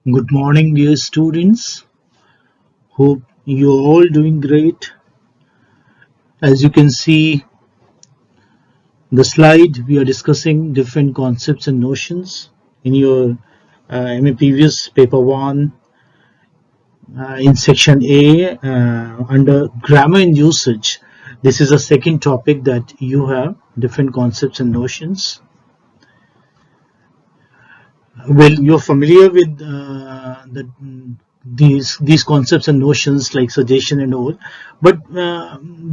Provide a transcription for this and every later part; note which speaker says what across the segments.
Speaker 1: Good morning, dear students. Hope you're all doing great. As you can see the slide, we are discussing different concepts and notions in your in my previous paper one in section A under grammar and usage. This is a second topic that you have different concepts and notions. Well, you're familiar with these concepts and notions like suggestion and all, but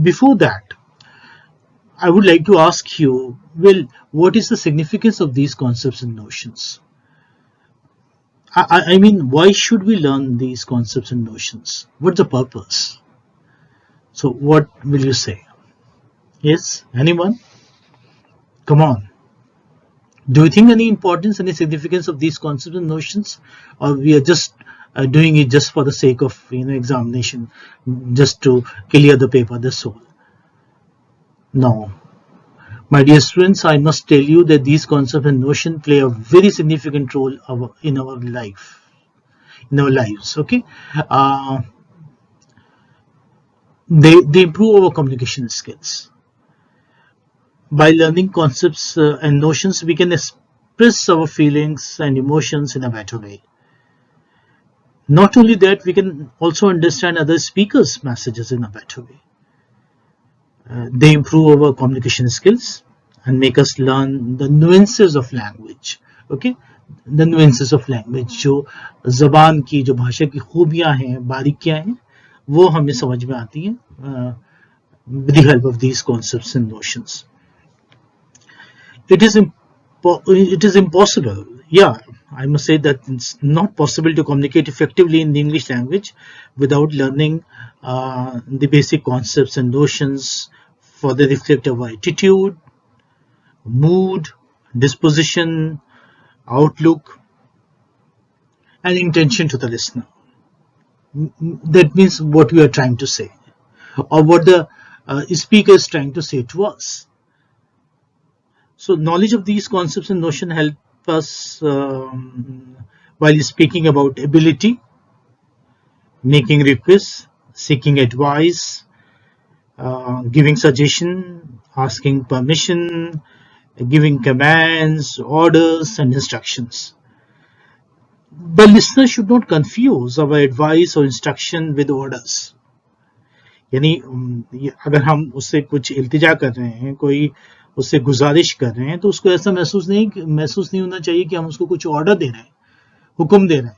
Speaker 1: before that, I would like to ask you, well, what is the significance of these concepts and notions? I mean, why should we learn these concepts and notions? What's the purpose? So, what will you say? Yes, anyone? Come on. Do you think any importance, any significance of these concepts and notions, or we are just doing it just for the sake of examination, just to clear the paper? That's all. No. My dear students, I must tell you that these concepts and notions play a very significant role in our life, in our lives. Okay, they improve our communication skills. By learning concepts and notions, we can express our feelings and emotions in a better way. Not only that, we can also understand other speakers' messages in a better way. They improve our communication skills and make us learn the nuances of language. Okay, the nuances of language, जो ज़बान की, जो भाषा की खूबियां हैं, बारीकियां हैं, वो हमें समझ में आती हैं with the help of these concepts and notions. It is impossible. Yeah, I must say that it's not possible to communicate effectively in the English language without learning the basic concepts and notions for the reflect our attitude, mood, disposition, outlook, and intention to the listener. That means what we are trying to say, or what the speaker is trying to say to us. So knowledge of these concepts and notions help us while speaking about ability, making requests, seeking advice, giving suggestion, asking permission, giving commands, orders, and instructions. The listener should not confuse our advice or instruction with orders. यानी अगर हम उससे कुछ इल्तिजा कर रहे हैं, कोई उससे गुजारिश कर रहे हैं, तो उसको ऐसा महसूस नहीं होना चाहिए कि हम उसको कुछ ऑर्डर दे रहे हैं, हुक्म दे रहे हैं.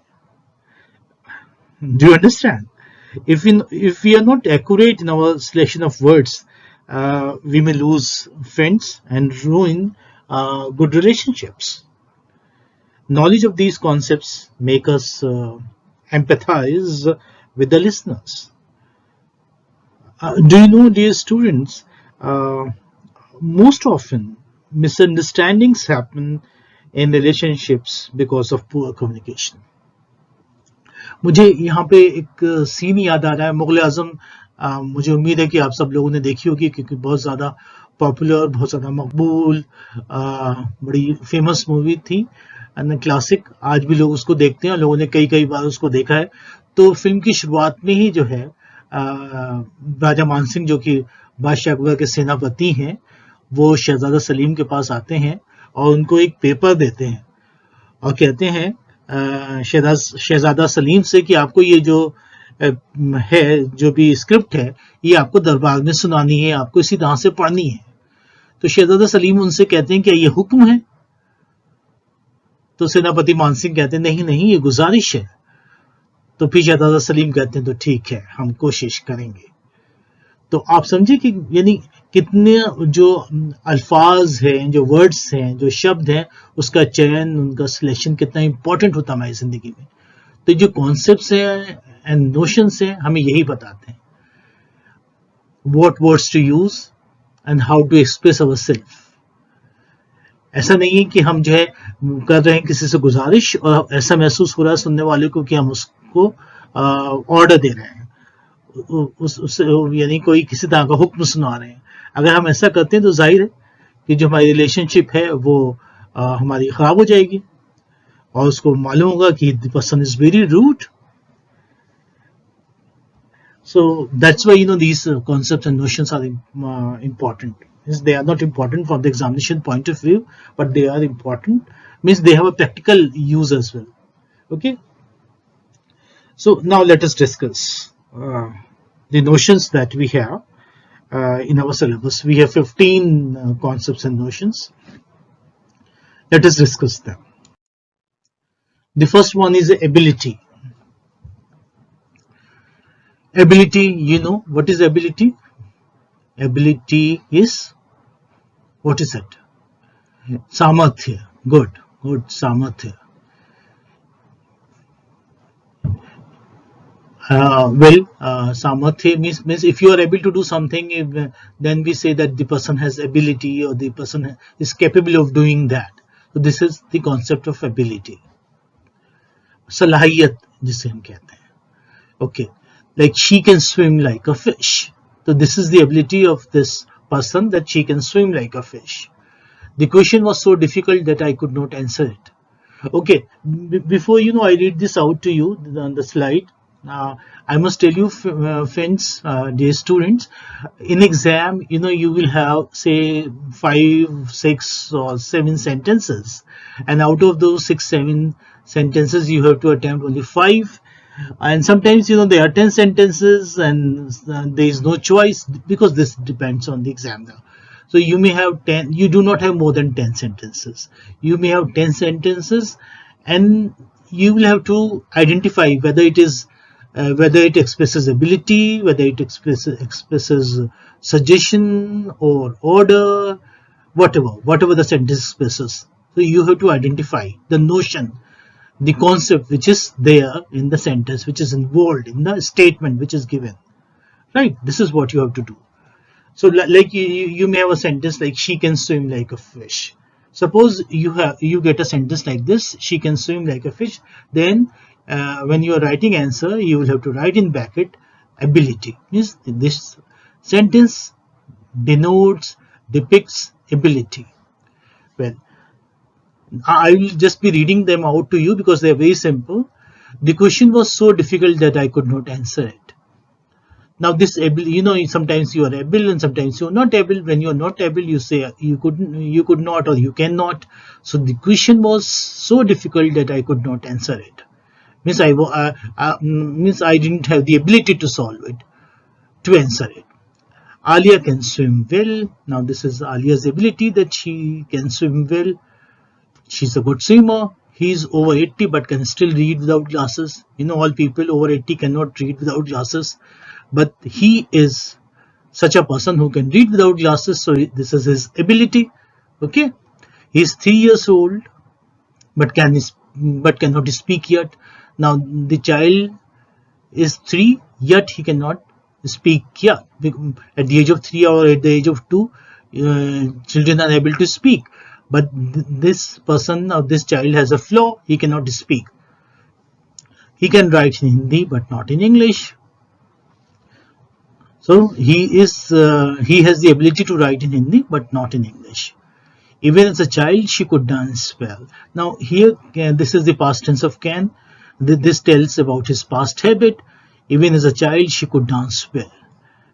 Speaker 1: Do you understand? If we are not accurate in our selection of words, we may lose friends and ruin good relationships. Knowledge of these concepts make us empathize with the listeners. Do you know, dear students, most often misunderstandings happen in relationships because of poor communication. मुझे यहाँ पे एक scene याद आ रहा है, मुगल आजम. मुझे उम्मीद है कि आप सब लोगों ने देखी होगी, क्योंकि बहुत ज़्यादा पॉपुलर, बहुत ज़्यादा मकबूल, बड़ी फेमस मूवी थी एंड क्लासिक. आज भी लोग उसको देखते हैं, लोगों ने कई बार उसको देखा है. तो फिल्म की शुरुआत में ही जो है राजा मानसिंह, जो कि बादशाह अकबर के सेनापति हैं, वो शहजादा सलीम के पास आते हैं और उनको एक पेपर देते हैं और कहते हैं शहजादा सलीम से कि आपको ये जो है, जो भी स्क्रिप्ट है, ये आपको दरबार में सुनानी है, आपको इसी तरह से पढ़नी है. तो शहजादा सलीम उनसे कहते हैं कि ये हुक्म है. तो सेनापति मानसिंह कहते हैं नहीं, ये गुजारिश है. तो फिर शहजादा सलीम कहते हैं तो ठीक है, हम कोशिश करेंगे. तो आप समझे कि यानी कितने जो अल्फाज हैं, जो वर्ड्स हैं, जो शब्द हैं, उसका चयन, उनका सिलेक्शन कितना इंपॉर्टेंट होता है हमारी जिंदगी में. तो जो कॉन्सेप्ट्स हैं एंड नोशंस हैं, हमें यही बताते हैं what words to use and how to express ourself. ऐसा नहीं है कि हम जो है कर रहे हैं किसी से गुजारिश और ऐसा महसूस हो रहा है सुनने वाले को कि हम उसको ऑर्डर दे रहे हैं, यानी कोई किसी तरह का हुक्म सुना रहे हैं. अगर हम ऐसा करते हैं तो जाहिर है कि जो हमारी रिलेशनशिप है वो हमारी खराब हो जाएगी. और उसको मालूम होगा कि the person is very rude. So that's why these concepts and notions are important. Means they are not important from the examination point of view, but they are important. Means they have a practical use as well. Okay. So now let us discuss the notions that we have in our syllabus. We have 15 concepts and notions. Let us discuss them. The first one is ability. Ability, what is ability? Ability is, what is it? Samarthya. Good, Samarthya. Samarthya means if you are able to do something, then we say that the person has ability or the person is capable of doing that. So this is the concept of ability. Salahiyat जिसे हम कहते हैं. Okay, like she can swim like a fish. So this is the ability of this person, that she can swim like a fish. The question was so difficult that I could not answer it. Okay, before I read this out to you on the slide. I must tell you, friends, dear students, in exam, you will have say 5, 6 or 7 sentences, and out of those 6, 7 sentences you have to attempt only 5, and sometimes there are 10 sentences and there is no choice, because this depends on the examiner. So you may have 10, you do not have more than 10 sentences. You may have 10 sentences, and you will have to identify whether it expresses ability, whether it expresses suggestion or order, whatever the sentence expresses. So you have to identify the notion, the concept which is there in the sentence, which is involved in the statement which is given. Right? This is what you have to do. So like you may have a sentence like she can swim like a fish. Suppose you get a sentence like this, she can swim like a fish. Then when you are writing answer, you will have to write in bracket ability. Means this sentence depicts ability. Well, I will just be reading them out to you because they are very simple. The question was so difficult that I could not answer it. Now this able, sometimes you are able and sometimes you are not able. When you are not able, you say you could not, or you cannot. So the question was so difficult that I could not answer it. Means I didn't have the ability to solve it, to answer it. Alia can swim well. Now this is Alia's ability, that she can swim well. She's a good swimmer. He's over 80 but can still read without glasses. All people over 80 cannot read without glasses. But he is such a person who can read without glasses. So this is his ability. Okay. He's 3 years old but cannot speak yet. Now the child is 3, yet he cannot speak yet. At the age of 3 or at the age of 2, children are able to speak. But this person or this child has a flaw, he cannot speak. He can write in Hindi but not in English. So he has the ability to write in Hindi but not in English. Even as a child, she could dance well. Now here, this is the past tense of can. This tells about his past habit. Even as a child, she could dance well.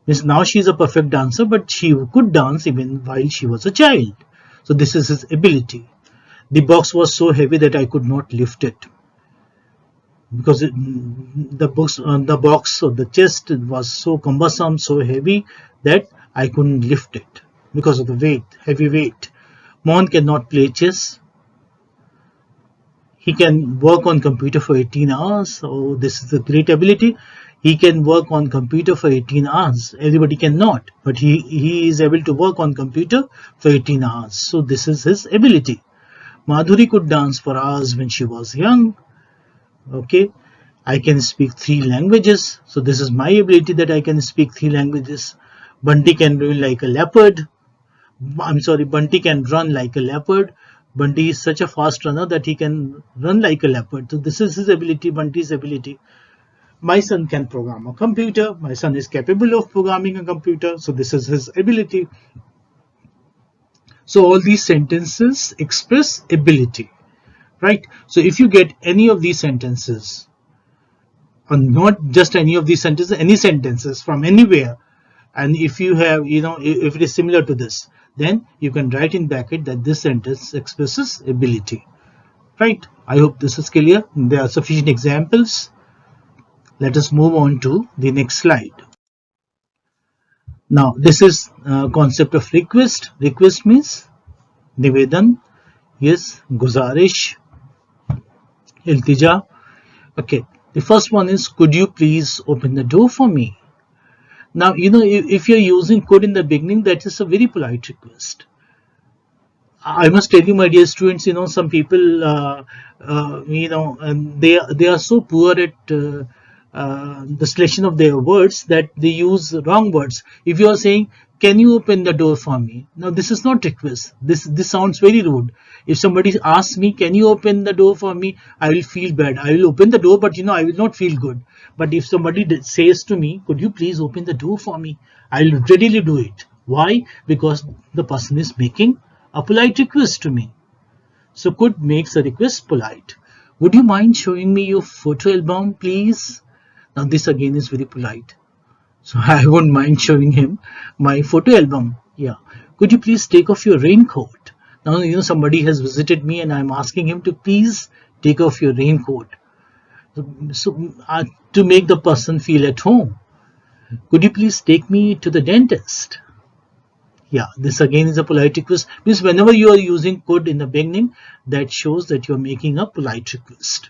Speaker 1: Means now she is a perfect dancer, but she could dance even while she was a child. So this is his ability. The box was so heavy that I could not lift it, because the box or the chest was so cumbersome, so heavy that I couldn't lift it because of the heavy weight. Mohan cannot play chess. He can work on computer for 18 hours. So this is a great ability. He can work on computer for 18 hours. Everybody cannot, but he is able to work on computer for 18 hours. So this is his ability. Madhuri could dance for hours when she was young. Okay, I can speak 3 languages. So this is my ability, that I can speak 3 languages. Bunty can run like a leopard. Bunty can run like a leopard. Bunty is such a fast runner that he can run like a leopard. So this is his ability, Bunty's ability. My son can program a computer. My son is capable of programming a computer. So this is his ability. So all these sentences express ability. right? So if you get any of these sentences, or not just any of these sentences, any sentences from anywhere, and if you have, if it is similar to this, then you can write in bracket that this sentence expresses ability, right? I hope this is clear. There are sufficient examples. Let us move on to the next slide. Now this is concept of request. Request means nivedan, yes, guzarish, iltija. Okay, the first one is, could you please open the door for me? Now, if you're using could in the beginning, that is a very polite request. I must tell you, my dear students, some people, and they are so poor at the selection of their words that they use wrong words. If you are saying, can you open the door for me? Now, this is not request. This sounds very rude. If somebody asks me, can you open the door for me? I will feel bad. I will open the door, but I will not feel good. But if somebody says to me, could you please open the door for me? I will readily do it. Why? Because the person is making a polite request to me. So could makes a request polite. Would you mind showing me your photo album, please? Now this again is very polite. So I won't mind showing him my photo album. Yeah. Could you please take off your raincoat? Now, somebody has visited me and I'm asking him to please take off your raincoat. So to make the person feel at home. Could you please take me to the dentist? Yeah, this again is a polite request. Because whenever you are using could in the beginning, that shows that you are making a polite request.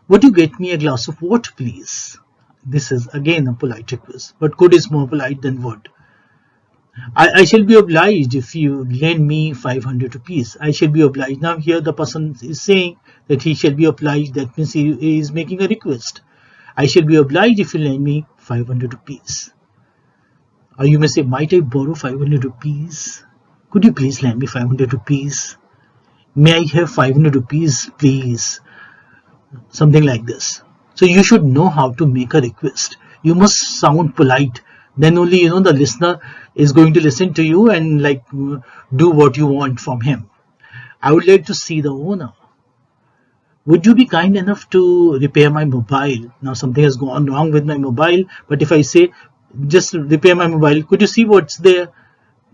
Speaker 1: Would you get me a glass of water, please? This is again a polite request, but could is more polite than would. I shall be obliged if you lend me 500 rupees. I shall be obliged. Now here the person is saying that he shall be obliged. That means he is making a request. I shall be obliged if you lend me 500 rupees. Or you may say, might I borrow 500 rupees? Could you please lend me 500 rupees? May I have 500 rupees, please? Something like this. So you should know how to make a request. You must sound polite. Then only, the listener is going to listen to you and do what you want from him. I would like to see the owner. Would you be kind enough to repair my mobile? Now something has gone wrong with my mobile, but if I say, just repair my mobile, could you see what's there?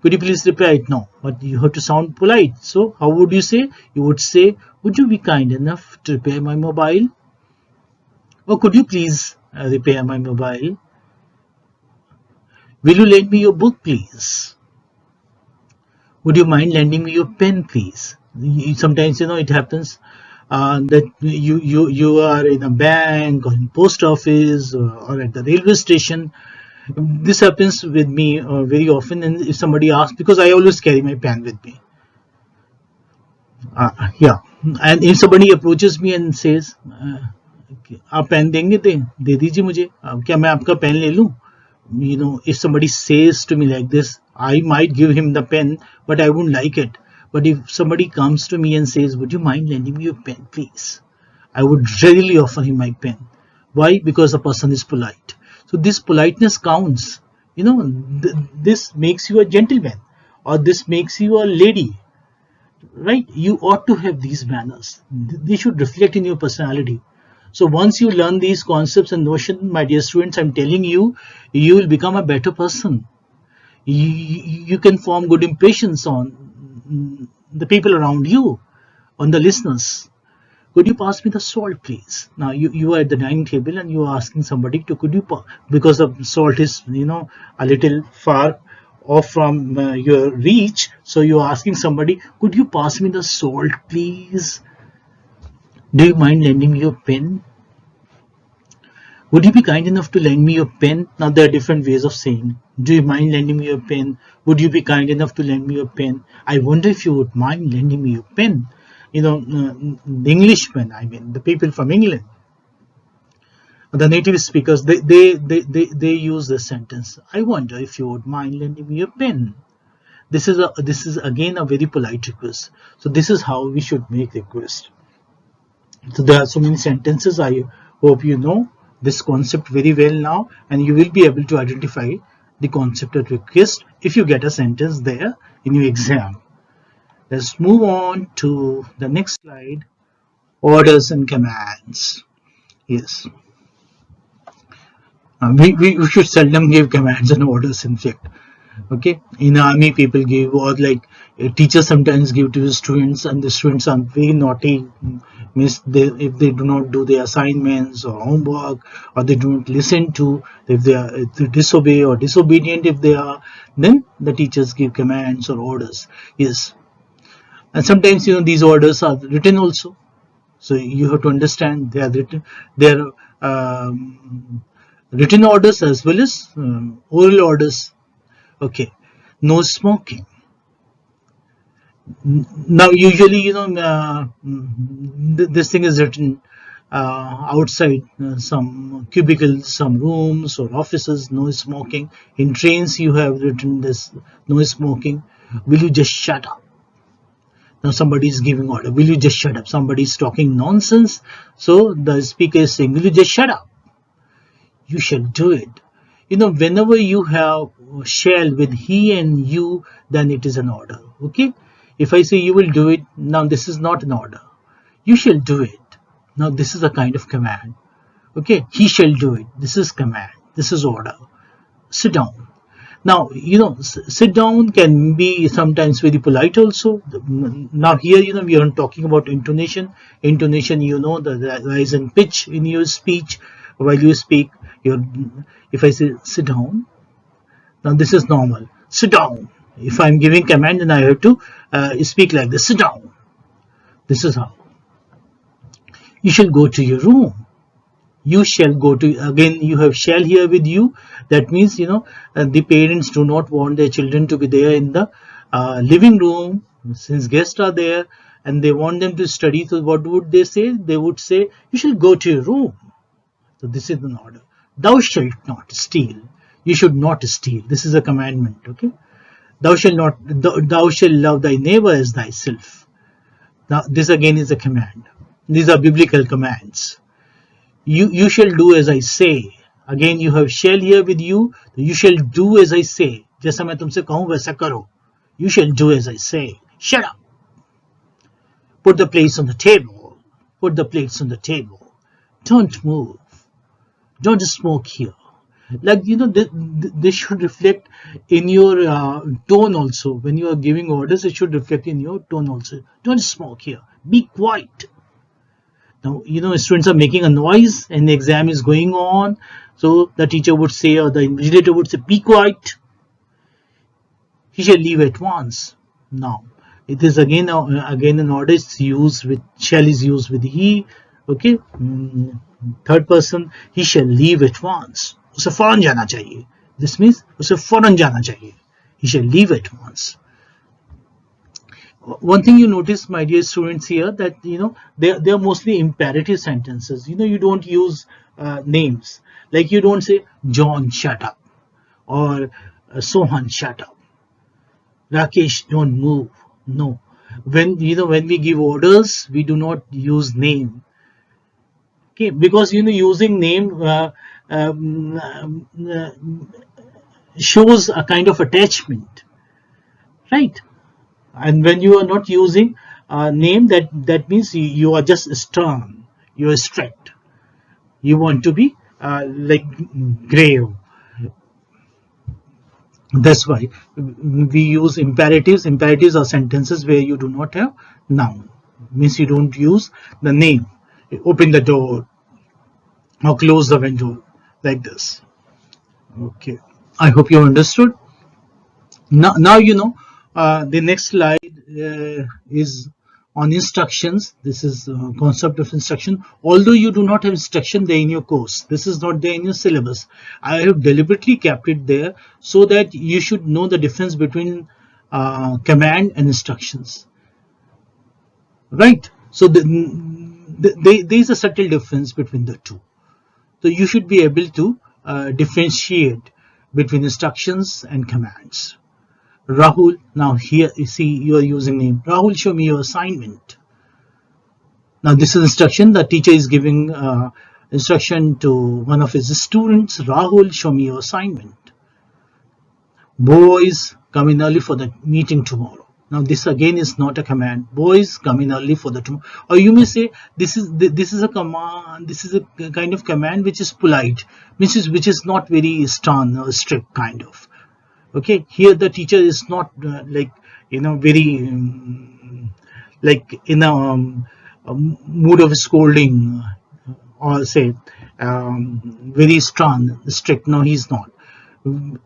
Speaker 1: Could you please repair it? No, but you have to sound polite. So how would you say? You would say, would you be kind enough to repair my mobile? Or could you please repair my mobile? Will you lend me your book, please? Would you mind lending me your pen, please? Sometimes, it happens that you are in a bank or in post office or at the railway station. This happens with me very often, and if somebody asks, because I always carry my pen with me. Yeah, and if somebody approaches me and says, आप pen देंगे दे दीजिए मुझे, क्या मैं आपका pen ले लूं? If somebody says to me like this, I might give him the pen, but I wouldn't like it. But if somebody comes to me and says, would you mind lending me your pen, please? I would readily offer him my pen. Why? Because the person is polite. So this politeness counts. This makes you a gentleman, or this makes you a lady, right? You ought to have these manners. They should reflect in your personality. So once you learn these concepts and notions, my dear students, I'm telling you, you will become a better person. You can form good impressions on the people around you, on the listeners. Could you pass me the salt, please? Now you are at the dining table and you are asking somebody to, because the salt is, a little far off from your reach. So you are asking somebody, could you pass me the salt, please? Do you mind lending me your pen? Would you be kind enough to lend me your pen? Now there are different ways of saying, do you mind lending me your pen? Would you be kind enough to lend me your pen? I wonder if you would mind lending me your pen. The Englishmen, I mean, the people from England, the native speakers, they use this sentence. I wonder if you would mind lending me your pen. This is again a very polite request. So this is how we should make request. So there are so many sentences. I hope you know this concept very well now, and you will be able to identify the concept of request if you get a sentence there in your exam. Let's move on to the next slide. Orders and commands. Yes. We should seldom give commands and orders, in fact. Okay, in army people give, or like teachers sometimes give to the students, and the students are very naughty, means if they do not do their assignments or homework, or they do not listen to, if they disobey or disobedient if they are, then the teachers give commands or orders. Yes, and sometimes these orders are written also, so you have to understand they are written. They are written orders as well as oral orders. Okay, no smoking. Now usually this thing is written outside some cubicles, some rooms or offices. No smoking. In trains you have written this, no smoking. Will you just shut up? Now somebody is giving order, will you just shut up? Somebody is talking nonsense, so the speaker is saying, will you just shut up? You shall do it. Whenever you have shall with he and you, then it is an order. Okay, if I say you will do it, now this is not an order. You shall do it, now this is a kind of command. Okay, he shall do it, this is command, this is order. Sit down. Now sit down can be sometimes very polite also. Now here we are talking about intonation. The rise and pitch in your speech while you speak. If I say sit down, now this is normal. Sit down. If I'm giving command, then I have to speak like this. Sit down. This is how. You shall go to your room. You shall go to, again you have shall here with you. That means the parents do not want their children to be there in the living room, since guests are there and they want them to study. So what would they say? They would say, you shall go to your room. So this is an order. Thou shalt not steal. You should not steal. This is a commandment. Okay, thou shalt love thy neighbor as thyself. Now this again is a command. These are biblical commands. You shall do as I say. Again you have shall here with you. You shall do as I say. जैसा मैं तुमसे कहूँ वैसा करो. You shall do as I say. Shut up. Put the plates on the table. Put the plates on the table. Don't move. Don't smoke here. Like this should reflect in your tone also. When you are giving orders, it should reflect in your tone also. Don't smoke here. Be quiet. Now, students are making a noise and the exam is going on. So the teacher would say, or the invigilator would say, be quiet. He shall leave at once. Now, it is again an order is used with, shall is used with he. Okay. Third person, he shall leave at once. उसे फौरन जाना चाहिए. This means उसे फौरन जाना चाहिए. He shall leave at once. One thing you notice, my dear students, here that they are mostly imperative sentences. You don't use names. Like you don't say John shut up or Sohan shut up. Rakesh don't move. No. When we give orders, we do not use name. Okay, because using name shows a kind of attachment, right? And when you are not using a name, that means you are just stern, you are strict, you want to be like grave. That's why we use imperatives. Imperatives are sentences where you do not have noun, means you don't use the name. Open the door or close the window, like this. Okay, I hope you understood. Now the next slide is on instructions. This is concept of instruction. Although you do not have instruction there in your course, this is not there in your syllabus, I have deliberately kept it there so that you should know the difference between command and instructions, right? So there is a subtle difference between the two. So you should be able to differentiate between instructions and commands. Rahul, now here you see you are using name. Rahul, show me your assignment. Now this is instruction. The teacher is giving instruction to one of his students. Rahul, show me your assignment. Boys, come in early for the meeting tomorrow. Now this again is not a command. Boys, come in early for the tomorrow. Or you may say this is a command. This is a kind of command which is polite, which is not very stern or strict kind of. Okay, here the teacher is not like very like in a mood of scolding or say very stern, strict. No, he's not.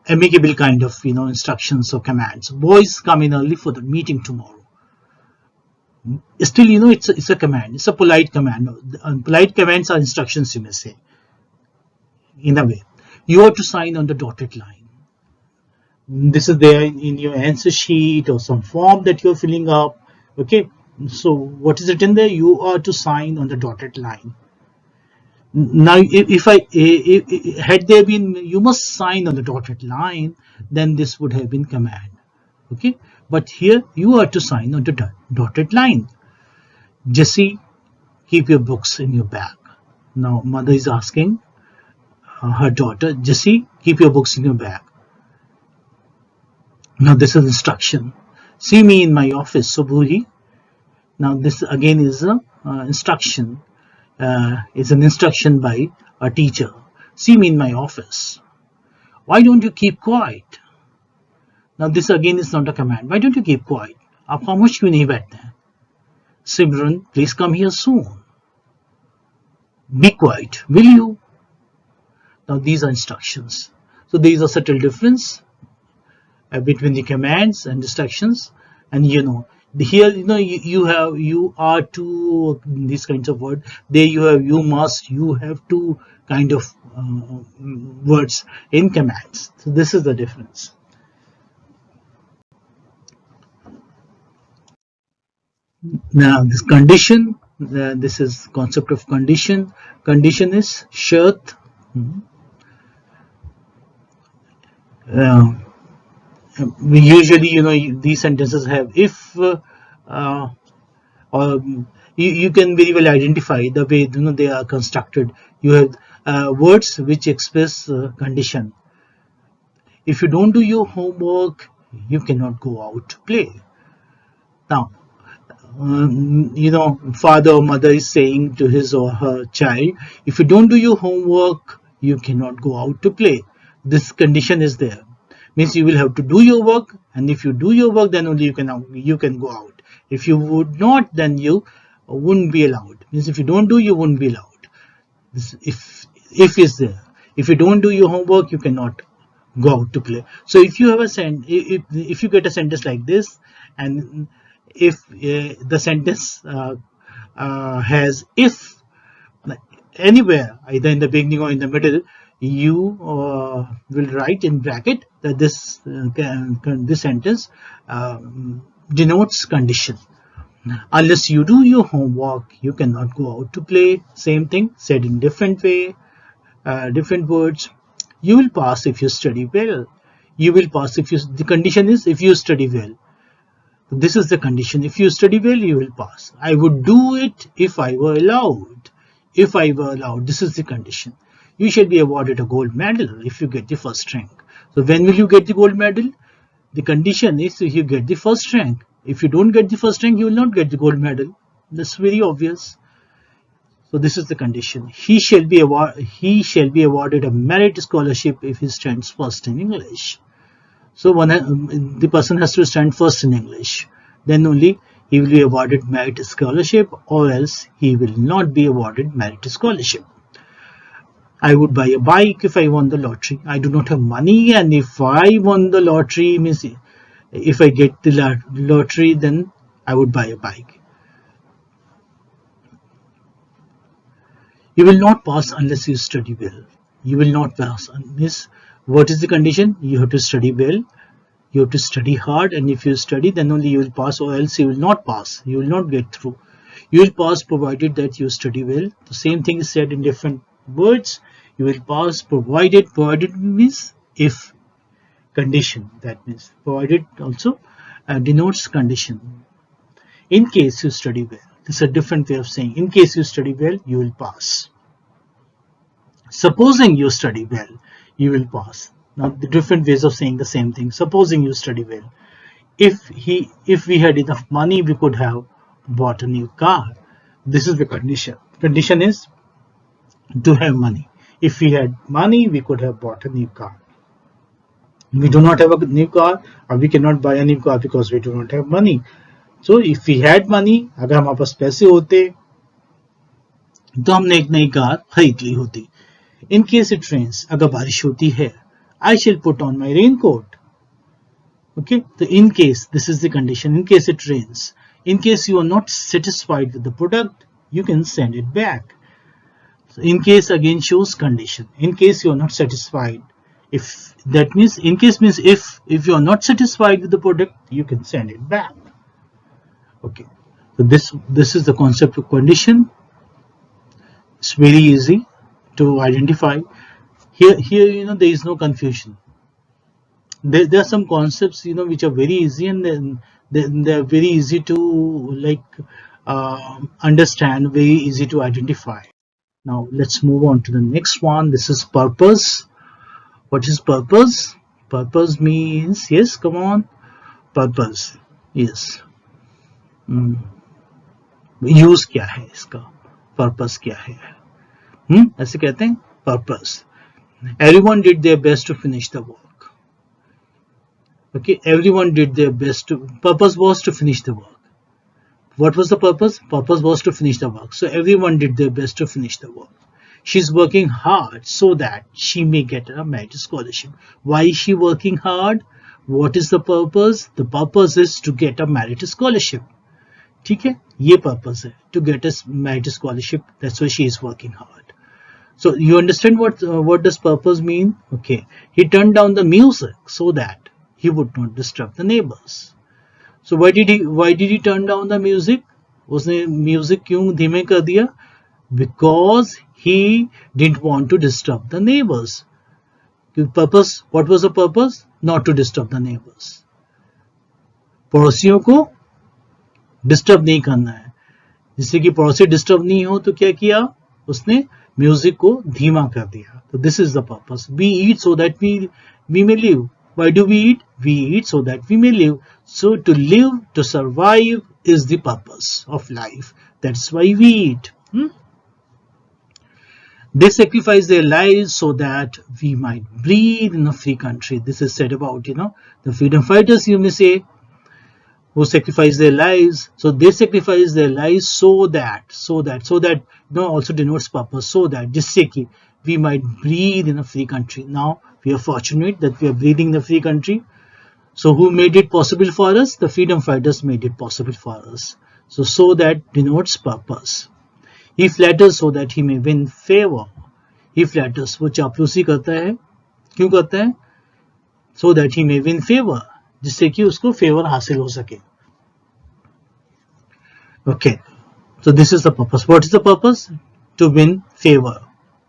Speaker 1: Amicable kind of instructions or commands. Boys, come in early for the meeting tomorrow. Still, it's a command. It's a polite command. Polite commands are instructions, you may say. In a way, you have to sign on the dotted line. This is there in your answer sheet or some form that you're filling up. Okay, so what is it in there? You are to sign on the dotted line. Now, if had there been you must sign on the dotted line, then this would have been command. Okay, but here you are to sign on the dotted line. Jessie, keep your books in your bag. Now, mother is asking her daughter, Jessie, keep your books in your bag. Now, this is instruction. See me in my office, Subhuhi. Now, this again is a instruction. Is an instruction by a teacher. See me in my office. Why don't you keep quiet? Now this again is not a command. Why don't you keep quiet? आप खामोश क्यों नहीं बैठते हैं? Simran, please come here soon. Be quiet, will you? Now these are instructions. So there is a subtle difference between the commands and instructions, and here you are to these kinds of words. There you have you must, you have to kind of words in commands. So this is the difference. Now this condition, this is concept of condition. Condition is shart. We usually these sentences have if or you can very well identify the way they are constructed. You have words which express condition. If you don't do your homework, you cannot go out to play. Now father or mother is saying to his or her child, if you don't do your homework, you cannot go out to play. This condition is there. Means you will have to do your work, and if you do your work, then only you can go out. If you would not, then you wouldn't be allowed. Means if you don't do, you wouldn't be allowed. This if is there. If you don't do your homework, you cannot go out to play. So if you have a if you get a sentence like this, and if the sentence has if anywhere, either in the beginning or in the middle, you will write in bracket that this sentence denotes condition. Unless you do your homework, you cannot go out to play. Same thing said in different way, different words. You will pass if you study well. You will pass if you. The condition is if you study well. This is the condition. If you study well, you will pass. I would do it if I were allowed. If I were allowed, this is the condition. You shall be awarded a gold medal if you get the first rank. So when will you get the gold medal? The condition is if you get the first rank. If you don't get the first rank, you will not get the gold medal. That's very obvious. So this is the condition. He shall be awarded a merit scholarship if he stands first in English. So the person has to stand first in English. Then only he will be awarded merit scholarship, or else he will not be awarded merit scholarship. I would buy a bike if I won the lottery. I do not have money, and if I won the lottery, means if I get the lottery, then I would buy a bike. You will not pass unless you study well. You will not pass. Means what is the condition? You have to study well. You have to study hard, and if you study, then only you will pass, or else you will not pass. You will not get through. You will pass provided that you study well. The same thing is said in different words. You will pass provided. Provided means if condition. That means provided also denotes condition. In case you study well. This is a different way of saying. In case you study well, you will pass. Supposing you study well, you will pass. Now the different ways of saying the same thing. Supposing you study well. if we had enough money, we could have bought a new car. This is the condition. Condition is to have money. If we had money, we could have bought a new car. We do not have a new car, or we cannot buy a new car because we do not have money. So if we had money, अगर हमारे पास पैसे होते तो हमने एक नई car खरीद ली होती. In case it rains, अगर बारिश होती है, I shall put on my raincoat. Okay, so in case, this is the condition, in case it rains, in case you are not satisfied with the product, you can send it back. So in case again shows condition, in case you are not satisfied, if that means, in case means if you are not satisfied with the product, you can send it back. Okay, so this is the concept of condition. It's very easy to identify. Here there is no confusion. There are some concepts which are very easy, and then they're very easy to understand, very easy to identify. Now let's move on to the next one. This is purpose. What is purpose? Purpose means, yes, come on, purpose, yes. Use क्या है इसका, purpose क्या है, ऐसे कहते हैं purpose. Everyone did their best to finish the work. Okay, everyone did their best to, purpose was to finish the work. What was the purpose? Purpose was to finish the work. So everyone did their best to finish the work. She's working hard so that she may get a merit scholarship. Why is she working hard? What is the purpose? The purpose is to get a merit scholarship. ठीक है, ये purpose है, to get a merit scholarship. That's why she is working hard. So you understand what does purpose mean? Okay, he turned down the music so that he would not disturb the neighbors. So why did he turn down the music? उसने music क्यों धीमे कर दिया? Because he didn't want to disturb the neighbors. Purpose, what was the purpose? Not to disturb the neighbors. पड़ोसियों को disturb नहीं करना है. जिससे कि पड़ोसी डिस्टर्ब नहीं हो तो क्या किया उसने? म्यूजिक को धीमा कर दिया. तो this is the purpose. We eat so that we may live. Why do we eat? We eat so that we may live. So to live, to survive is the purpose of life. That's why we eat. They sacrifice their lives so that we might breathe in a free country. This is said about, the freedom fighters, you may say, who sacrifice their lives. So they sacrifice their lives so that also denotes purpose. So that, जिससे कि we might breathe in a free country. Now we are fortunate that we are breathing in a free country. So who made it possible for us? The freedom fighters made it possible for us. So that denotes purpose. He flatters so that he may win favor. He flatters, वो चापलूसी करता है. क्यों करता है? So that he may win favor, जिससे कि उसको फेवर हासिल हो सके. Okay, so this is the purpose. What is the purpose? To win favor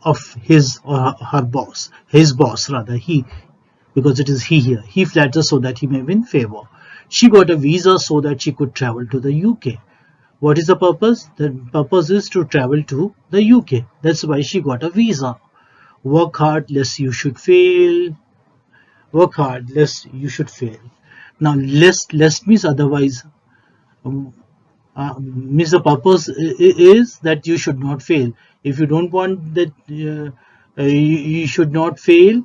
Speaker 1: of his or her boss. His boss rather, he, because it is he here. He flatters so that he may win favor. She got a visa so that she could travel to the UK. What is the purpose? The purpose is to travel to the UK. That's why she got a visa. Work hard lest you should fail. Work hard lest you should fail. Now lest means otherwise. Means the purpose is that you should not fail. If you don't want that you should not fail,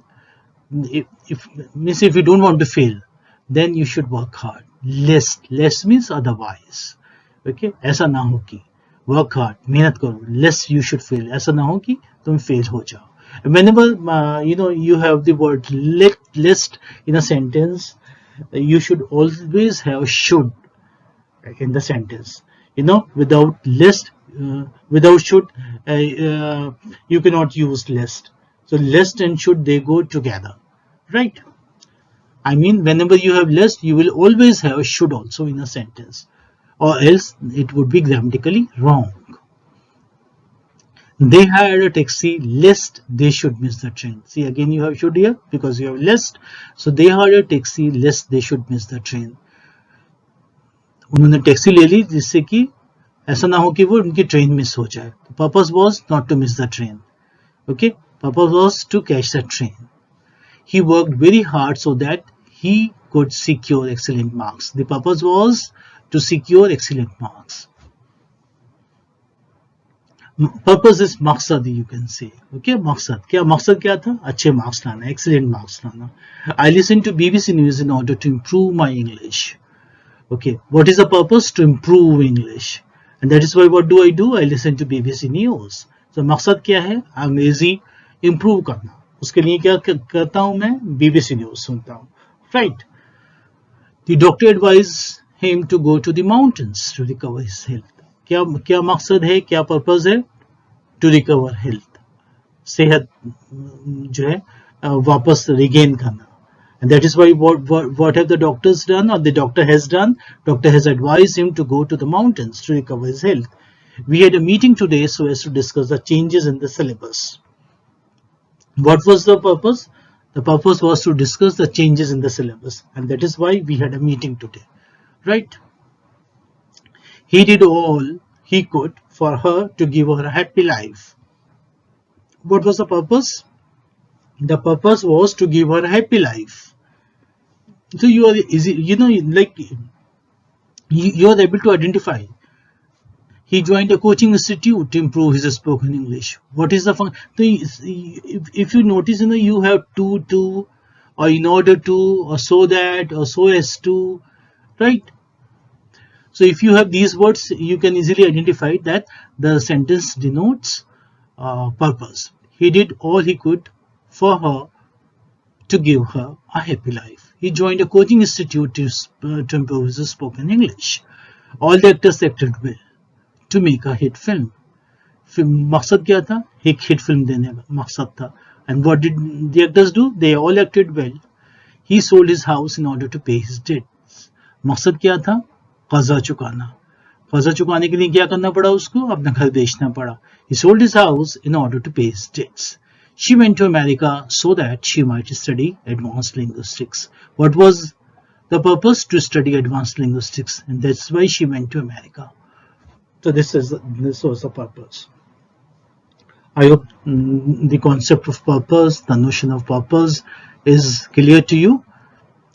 Speaker 1: if you don't want to fail, then you should work hard. Lest means otherwise. Okay, ऐसा ना हो कि work hard, मेहनत करो, lest you should fail, ऐसा ना हो कि तुम fail हो जाओ. Whenever you have the word lest in a sentence, you should always have should in the sentence. Without lest, without should, you cannot use lest. So lest and should, they go together, right? I mean, whenever you have lest, you will always have should also in a sentence, or else it would be grammatically wrong. They hired a taxi lest they should miss the train. See, again you have should here because you have lest. So they hired a taxi lest they should miss the train. उन्होंने taxi ले ली जिससे कि ऐसा ना हो कि वो उनकी ट्रेन मिस हो जाए. Purpose was not to miss the train. Okay, purpose was to catch the train. He worked very hard so that he could secure excellent marks. The purpose was to secure excellent marks. Purpose is maqsad, you can say. Okay, maqsad क्या था? अच्छे marks लाना, excellent marks लाना. I listen to BBC News in order to improve my English. Okay, what is the purpose? To improve English. And that is why what do? I listen to BBC News. So मकसद क्या है? अंग्रेजी improve करना. उसके लिए क्या करता हूँ मैं? BBC News सुनता हूँ. Right. The doctor advised him to go to the mountains to recover his health. क्या मकसद है, क्या पर्पस है? टू रिकवर हेल्थ, सेहत जो है वापस रिगेन करना. And that is why what have the doctors done, or the doctor has done? Doctor has advised him to go to the mountains to recover his health. We had a meeting today so as to discuss the changes in the syllabus. What was the purpose? The purpose was to discuss the changes in the syllabus, and that is why we had a meeting today, right? He did all he could for her to give her a happy life. What was the purpose? The purpose was to give her a happy life. So you are easy, like you are able to identify. He joined a coaching institute to improve his spoken English. What is the function? If you notice, you have to, or in order to, or so that, or so as to, right? So if you have these words, you can easily identify that the sentence denotes purpose. He did all he could for her to give her a happy life. He joined a coaching institute to improve his spoken English. All the actors acted well to make a hit film. मकसद क्या था? एक hit film देने का मकसद था. And what did the actors do? They all acted well. He sold his house in order to pay his debts. मकसद क्या था? कर्जा चुकाना. कर्जा चुकाने के लिए क्या करना पड़ा उसको? अपना घर बेचना पड़ा. He sold his house in order to pay his debts. She went to America so that she might study advanced linguistics. What was the purpose? To study advanced linguistics, and that's why she went to America. So this was the purpose. I hope the concept of purpose, the notion of purpose is clear to you.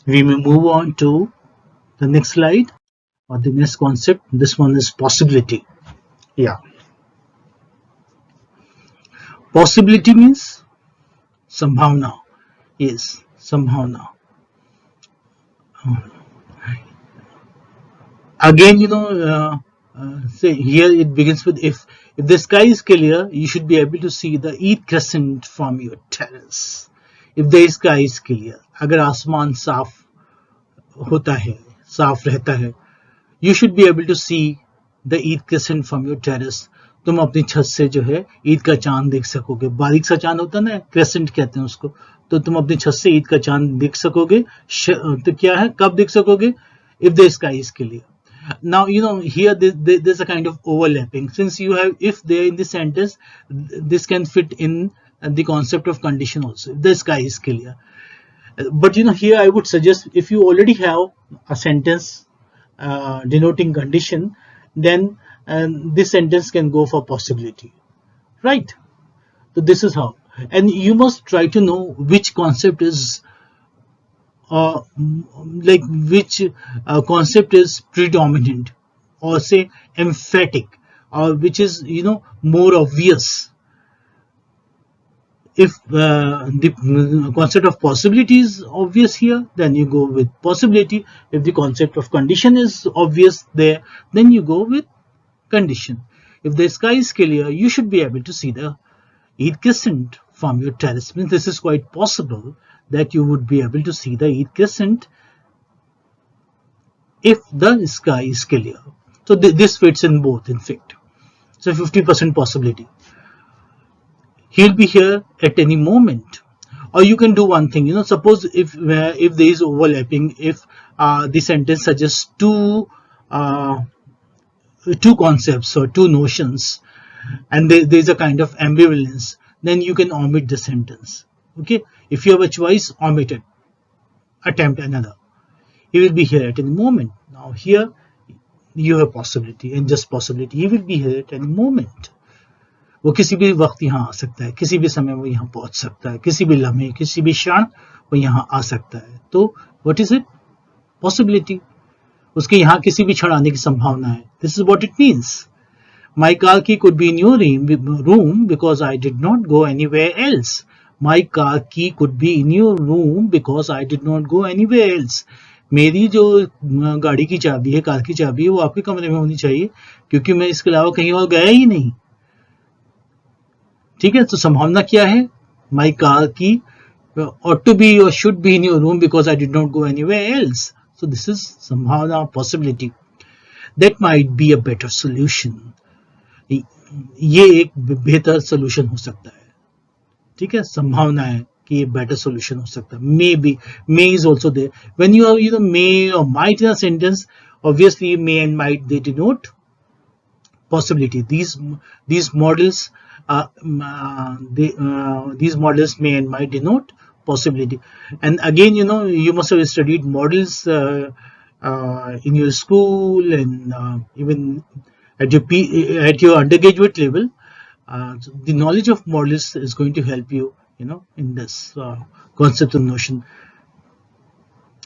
Speaker 1: We may move on to the next slide, or the next concept. This one is possibility. Yeah. Possibility means संभावना. Yes, संभावना. Again, say here it begins with if the sky is clear, you should be able to see the Eid crescent from your terrace. If the sky is clear, अगर आसमान साफ होता है, साफ रहता है, you should be able to see the Eid crescent from your terrace. तुम अपनी छत से जो है ईद का चांद देख सकोगे. बारीक सा चांद होता है ना, क्रेसेंट कहते हैं उसको. तो तुम अपनी छत से ईद का चांद देख सकोगे. तो क्या है, कब देख सकोगे? If the sky is clear. Now here there's a kind of overlapping. Since you have if there in the sentence, this can fit in the concept of condition also. If the sky is clear. But here I would suggest, if you already have a sentence denoting condition, then this sentence can go for possibility, right? So this is how, and you must try to know which concept is which concept is predominant, or say emphatic, or which is more obvious. If the concept of possibility is obvious here, then you go with possibility. If the concept of condition is obvious there, then you go with condition. If the sky is clear, you should be able to see the Eid crescent from your terrace. Means this is quite possible that you would be able to see the Eid crescent if the sky is clear. So this fits in both, in fact. So 50% possibility. He'll be here at any moment. Or you can do one thing. Suppose if there is overlapping, if the sentence suggests two concepts or two notions, and there is a kind of ambivalence, then you can omit the sentence. Okay, if you have a choice, omit it, attempt another. He will be here at any moment. Now here you have possibility, and just possibility. He will be here at any moment. वो किसी भी वक्त यहाँ आ सकता है, किसी भी समय वो यहाँ पहुंच सकता है, किसी भी लम्हे, किसी भी क्षण वो यहाँ आ सकता है. तो what is it? पॉसिबिलिटी, उसके यहाँ किसी भी क्षण आने की संभावना है. This is what it means. My car key could be in your room because I did not go anywhere else. My car key could be in your room because I did not go anywhere else. मेरी जो गाड़ी की चाबी है, car की चाबी है, वो आपके कमरे में होनी चाहिए क्योंकि मैं इसके अलावा कहीं और गया ही नहीं. ठीक है, तो संभावना क्या है? My car key ought to be or should be in your room because I did not go anywhere else. So this is संभावना, possibility. That might be a better solution. ये एक बेहतर सोल्यूशन हो सकता है. ठीक है, संभावना है कि ये बेटर सोल्यूशन हो सकता है. May be, may is also there. When you have may और might in a sentence, obviously may and might, they denote possibility. These models these models may and might denote possibility. And again, you must have studied models in your school and even at your undergraduate level. So the knowledge of models is going to help you, in this concept and notion.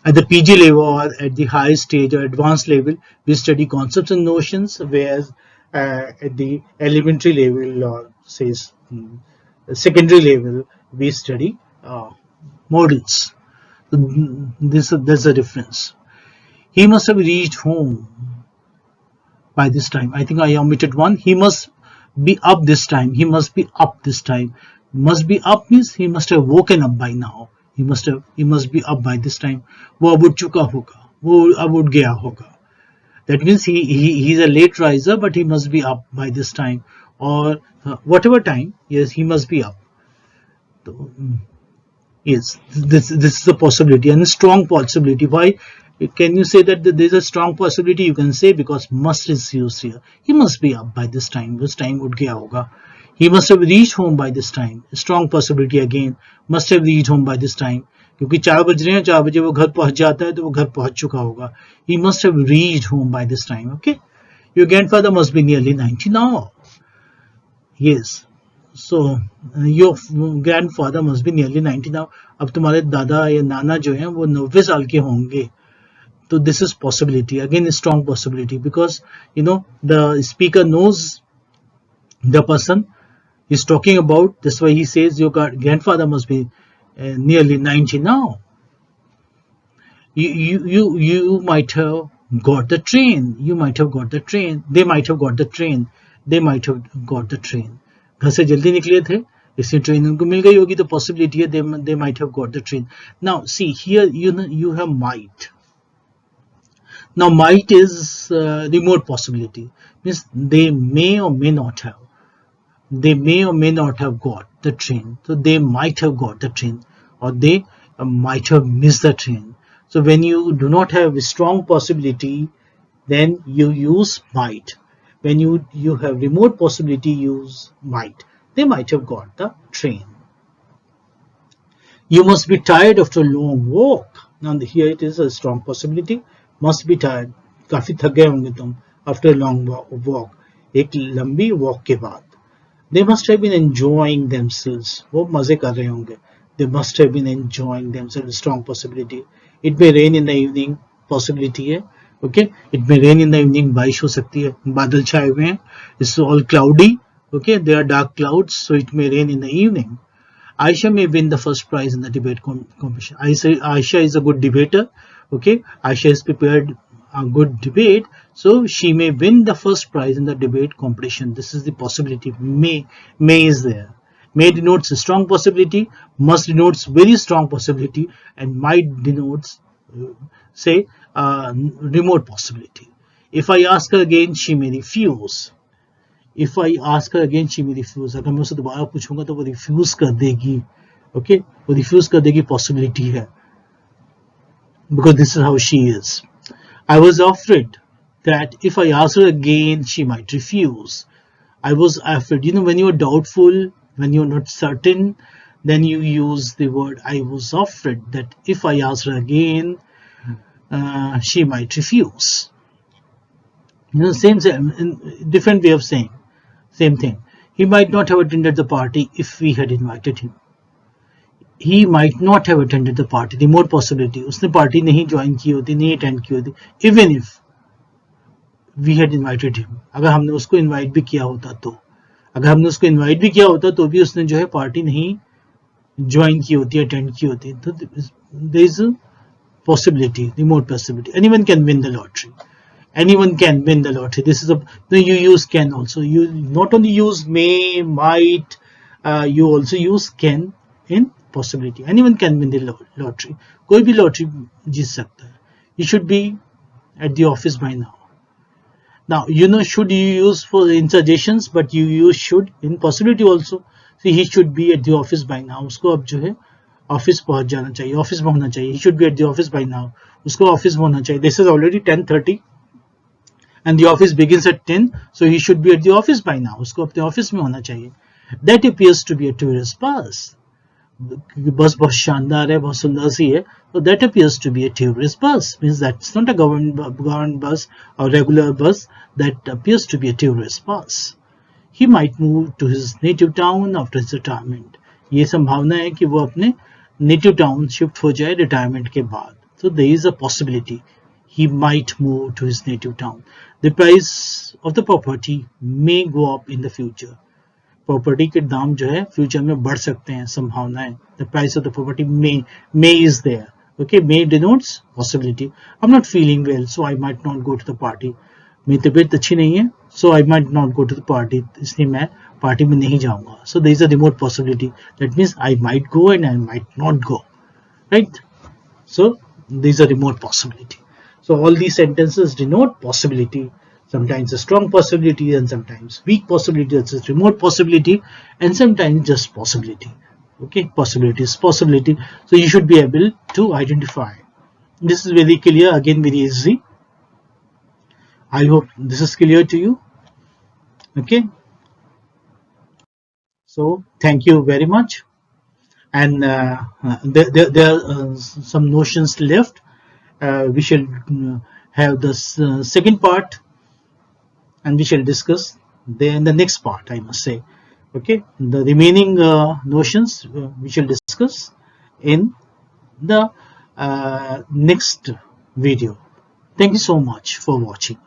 Speaker 1: At the PG level or at the high stage or advanced level, we study concepts and notions, whereas at the elementary level or say secondary level, we study models. There's a difference. He must have reached home by this time. I think I omitted one. He must be up this time. He must be up this time. Must be up means he must have woken up by now. He must be up by this time. वो अब उठ चुका होगा, वो अब उठ गया होगा. That means he's a late riser, but he must be up by this time, or whatever time. Yes, he must be up. So, yes, this is a possibility and a strong possibility. Why? Can you say that there is a strong possibility? You can say because must is used here. He must be up by this time. This time उठ गया होगा. He must have reached home by this time. Strong possibility again. Must have reached home by this time. क्योंकि 4 बज रहे हैं, 4 बजे वो घर पहुंच जाता है, तो वो घर पहुंच चुका होगा. He must have reached home by this time. Okay. Your grandfather must be nearly 90 now. Yes. So your grandfather must be nearly 90 now. अब तुम्हारे दादा या नाना जो हैं वो 90 साल के होंगे. So this is possibility, again a strong possibility, because the speaker knows the person he's talking about. That's why he says your grandfather must be nearly 90 now. You might have got the train. You might have got the train. They might have got the train. They might have got the train. घर से जल्दी निकले थे, इसलिए train उनको मिल गई होगी. तो possibility है they might have got the train. Now see here, you have might. Now might is remote possibility, means they may or may not have. They may or may not have got the train. So they might have got the train, or they might have missed the train. So when you do not have a strong possibility, then you use might. When you have remote possibility, use might. They might have got the train. You must be tired after a long walk. Now here it is a strong possibility. Must be tired. काफी थक गए होंगे तुम. After a long walk. एक लंबी walk के बाद. They must have been enjoying themselves. वो मजे कर रहे होंगे. They must have been enjoying themselves. Strong possibility. It may rain in the evening. Possibility है. Okay. It may rain in the evening. बारिश हो सकती है. बादल छाए हुए हैं. It's all cloudy. Okay. There are dark clouds, so it may rain in the evening. Aisha may win the first prize in the debate competition. Aisha is a good debater. Okay, Aisha has prepared a good debate, so she may win the first prize in the debate competition. This is the possibility. May is there. May denotes a strong possibility, must denotes very strong possibility, and might denotes say remote possibility. If I ask her again, she may refuse. If I ask her again, she may refuse. अगर मैं उससे दोबारा पूछूंगा तो वो refuse कर देगी. Okay, वो refuse कर देगी, possibility है. Because this is how she is. I was afraid that if I ask her again, she might refuse. I was afraid. When you are doubtful, when you are not certain, then you use the word I was afraid that if I ask her again, she might refuse. Same, different way of saying. Same thing. He might not have attended the party if we had invited him. he might not have attended the party, the more possibility, उसने party नहीं join की होती, नहीं attend की होती, even if we had invited him, अगर हमने उसको invite भी किया होता तो, अगर हमने उसको invite भी किया होता तो भी उसने जो है party नहीं join की होती, attend की होती, तो there is a possibility, remote possibility. Anyone can win the lottery. Anyone can win the lottery. This is a, no, you use can also. You not only use may, might, you also use can in possibility. Anyone can win the lottery. कोई भी lottery जीत सकता है. You should be at the office by now. Now, you know, should you use for in suggestions, but you use should in possibility also. See, he should be at the office by now. उसको अब जो है office पहुंच जाना चाहिए, office में होना चाहिए. He should be at the office by now. उसको ऑफिस में होना चाहिए. This is already 10:30 and the office begins at 10, so he should be at the office by now. उसको अपने ऑफिस में होना चाहिए. That appears to be a tourist bus. बस बहुत शानदार है, बहुत सुंदर सी है. So that appears to be a tourist bus. Means that's not a government bus or regular bus. That appears to be a tourist bus. He might move to his native town after his retirement. ये संभावना है कि वो अपने native town shift हो जाए retirement के बाद. So there is a possibility he might move to his native town. The price of the property may go up in the future. Property के दाम जो है future में बढ़ सकते हैं, संभावना है. The price of the property may is there. Okay, may denotes possibility. I'm not feeling well, so I might not go to the party. मेरी तबीयत अच्छी नहीं है, so I might not go to the party. इसलिए मैं party में नहीं जाऊंगा. So there is a remote possibility. That means I might go and I might not go. Right? So there is a remote possibility. So all these sentences denote possibility. Sometimes a strong possibility and sometimes weak possibility. That's a remote possibility and sometimes just possibility. Okay, possibility is possibility. So you should be able to identify. This is very clear. Again, very easy. I hope this is clear to you. Okay. So thank you very much. And there are some notions left. We shall have the second part and we shall discuss in the next part, I must say. Okay, the remaining notions we shall discuss in the next video. Thank you so much for watching.